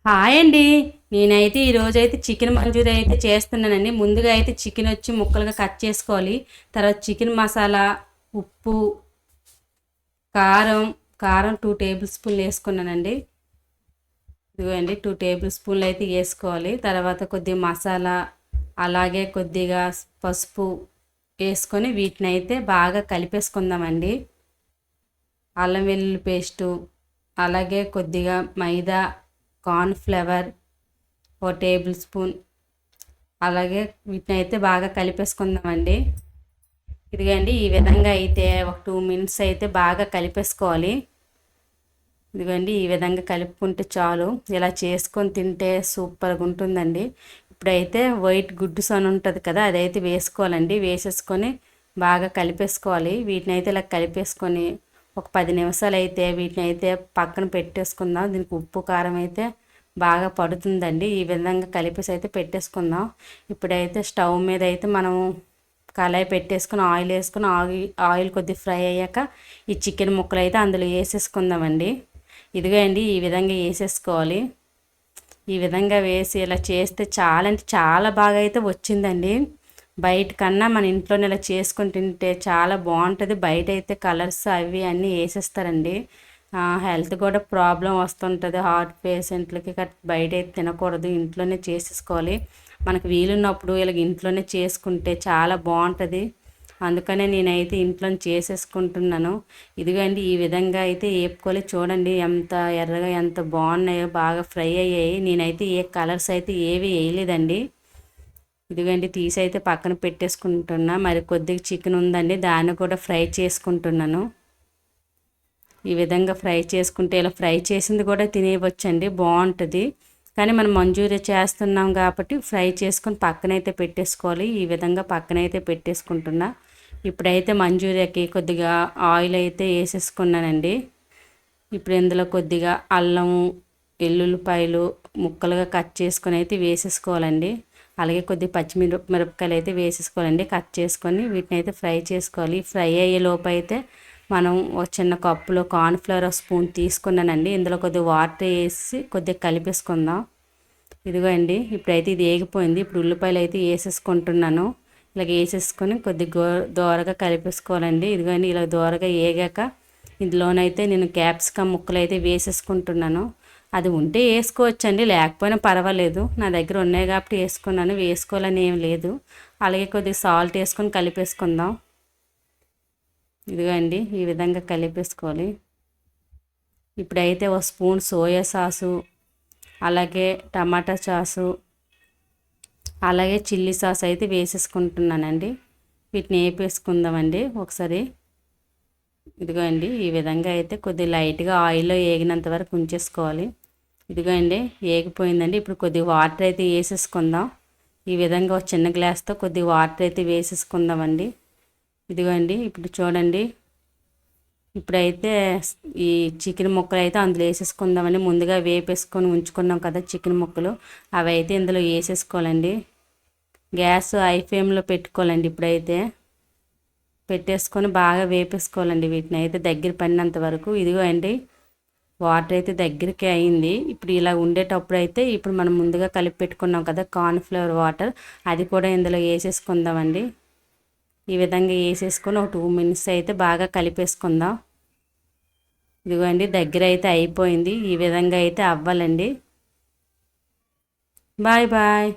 Hi అండి. నేనైతే ఈరోజైతే చికెన్ మంచూరియా అయితే చేస్తున్నానండి. ముందుగా అయితే చికెన్ వచ్చి ముక్కలుగా కట్ చేసుకోవాలి. తర్వాత చికెన్ మసాలా, ఉప్పు, కారం కారం 2 టేబుల్ స్పూన్లు వేసుకున్నానండి. ఇదిగోండి 2 టేబుల్ స్పూన్లు అయితే వేసుకోవాలి. తర్వాత కొద్దిగా మసాలా, అలాగే కొద్దిగా పసుపు వేసుకొని వీటిని అయితే బాగా కలిపేసుకుందామండి. అల్లం వెల్లుల్లి పేస్టు, అలాగే కొద్దిగా మైదా, కార్న్‌ఫ్లవర్ ఓ టేబుల్ స్పూన్, అలాగే వీటిని అయితే బాగా కలిపేసుకుందామండి. ఇదిగోండి ఈ విధంగా అయితే ఒక 2 మినిట్స్ అయితే బాగా కలిపేసుకోవాలి. ఇదిగోండి ఈ విధంగా కలుపుకుంటే చాలు. ఇలా చేసుకొని తింటే సూపర్గా ఉంటుందండి. ఇప్పుడైతే వైట్ గుడ్డుస్ అని ఉంటుంది కదా, అదైతే వేసుకోవాలండి. వేసేసుకొని బాగా కలిపేసుకోవాలి. వీటిని అయితే ఇలా కలిపేసుకొని ఒక 10 నిమిషాలు అయితే వీటిని అయితే పక్కన పెట్టేసుకుందాం. దీనికి ఉప్పు కారం అయితే బాగా పడుతుందండి. ఈ విధంగా కలిపేసి అయితే పెట్టేసుకుందాం. ఇప్పుడైతే స్టవ్ మీద అయితే మనం కళాయి పెట్టేసుకుని ఆయిల్ వేసుకుని ఆయిల్ కొద్దిగా ఫ్రై అయ్యాక ఈ చికెన్ ముక్కలు అయితే అందులో వేసేసుకుందామండి. ఇదిగో అండి ఈ విధంగా వేసేసుకోవాలి. ఈ విధంగా వేసి ఇలా చేస్తే చాలా అంటే చాలా బాగా అయితే వచ్చిందండి. బయట కన్నా మన ఇంట్లోనే ఇలా చేసుకొని తింటే చాలా బాగుంటుంది. బయట అయితే కలర్స్ అవి అన్నీ వేసేస్తారండి. హెల్త్ కూడా ప్రాబ్లం వస్తుంటుంది హార్ట్ పేషెంట్లకి. బయట అయితే తినకూడదు, ఇంట్లోనే చేసేసుకోవాలి. మనకు వీలున్నప్పుడు ఇలాగ ఇంట్లోనే చేసుకుంటే చాలా బాగుంటుంది. అందుకనే నేనైతే ఇంట్లో చేసేసుకుంటున్నాను. ఇదిగోండి ఈ విధంగా అయితే వేపుకోవాలి. చూడండి ఎంత ఎర్రగా ఎంత బాగున్నాయో, బాగా ఫ్రై అయ్యాయి. నేనైతే ఏ కలర్స్ అయితే ఏవి వేయలేదండి. ఇదిగోండి తీసి అయితే పక్కన పెట్టేసుకుంటున్నా. మరి కొద్దిగా చికెన్ ఉందండి, దాన్ని కూడా ఫ్రై చేసుకుంటున్నాను. ఈ విధంగా ఫ్రై చేసుకుంటే ఇలా ఫ్రై చేసింది కూడా తినేయవచ్చండి, బాగుంటుంది. కానీ మనం మంచూరియా చేస్తున్నాం కాబట్టి ఫ్రై చేసుకొని పక్కనైతే పెట్టేసుకోవాలి. ఈ విధంగా పక్కనైతే పెట్టేసుకుంటున్నా. ఇప్పుడైతే మంచూరియాకి కొద్దిగా ఆయిల్ అయితే వేసేసుకున్నానండి. ఇప్పుడు ఇందులో కొద్దిగా అల్లము, వెల్లుల్లిపాయలు ముక్కలుగా కట్ చేసుకొని అయితే వేసేసుకోవాలండి. అలాగే కొద్దిగా పచ్చిమిరపకాయలు అయితే వేసేసుకోవాలండి. కట్ చేసుకొని వీటిని అయితే ఫ్రై చేసుకోవాలి. ఫ్రై అయ్యే లోపు అయితే మనం ఒక చిన్న కప్పులో కార్న్‌ఫ్లోర్ ఒక స్పూన్ తీసుకున్నానండి. ఇందులో కొద్దిగా వాటర్ వేసి కొద్దిగా కలిపేసుకుందాం. ఇదిగో అండి ఇప్పుడైతే ఇది వేగిపోయింది. ఇప్పుడు ఉల్లిపాయలు అయితే వేసేసుకుంటున్నాను. ఇలాగ వేసేసుకొని కొద్దిగా దోరగా కలిపేసుకోవాలండి. ఇదిగోండి ఇలా దోరగా వేగాక ఇందులోనైతే నేను క్యాప్సికమ్ ముక్కలు అయితే వేసేసుకుంటున్నాను. అది ఉంటే వేసుకోవచ్చండి, లేకపోయినా పర్వాలేదు. నా దగ్గర ఉన్నాయి కాబట్టి వేసుకున్నాను, వేసుకోవాలని ఏం లేదు. అలాగే కొద్దిగా సాల్ట్ వేసుకొని కలిపేసుకుందాం. ఇదిగోండి ఈ విధంగా కలిపేసుకోవాలి. ఇప్పుడైతే ఒక స్పూన్ సోయా సాసు, అలాగే టమాటా సాసు, అలాగే చిల్లీ సాస్ అయితే వేసేసుకుంటున్నానండి. వీటిని వేపేసుకుందామండి ఒకసారి. ఇదిగో అండి ఈ విధంగా అయితే కొద్దిగా లైట్గా ఆయిల్లో వేగినంత వరకు ఉంచేసుకోవాలి. ఇదిగో అండి వేగిపోయిందండి. ఇప్పుడు కొద్దిగా వాటర్ అయితే వేసేసుకుందాం. ఈ విధంగా ఒక చిన్న గ్లాస్తో కొద్దిగా వాటర్ అయితే వేసేసుకుందామండి. ఇదిగో అండి ఇప్పుడు చూడండి. ఇప్పుడైతే ఈ చికెన్ ముక్కలు అయితే అందులో వేసేసుకుందామండి. ముందుగా వేపేసుకొని ఉంచుకున్నాం కదా చికెన్ ముక్కలు, అవి అయితే ఇందులో వేసేసుకోవాలండి. గ్యాస్ హై ఫ్లేమ్లో పెట్టుకోవాలండి. ఇప్పుడైతే పెట్టేసుకొని బాగా వేపేసుకోవాలండి. వీటిని అయితే దగ్గర పడినంత వరకు. ఇదిగో అండి వాటర్ అయితే దగ్గరికి అయింది. ఇప్పుడు ఇలా ఉండేటప్పుడు అయితే ఇప్పుడు మనం ముందుగా కలిపి పెట్టుకున్నాం కదా కార్న్‌ఫ్లోర్ వాటర్, అది కూడా ఇందులో వేసేసుకుందామండి. ఈ విధంగా వేసేసుకొని ఒక 2 మినిట్స్ అయితే బాగా కలిపేసుకుందాం. ఇదిగోండి దగ్గర అయితే అయిపోయింది. ఈ విధంగా అయితే అవ్వాలండి. Bye bye.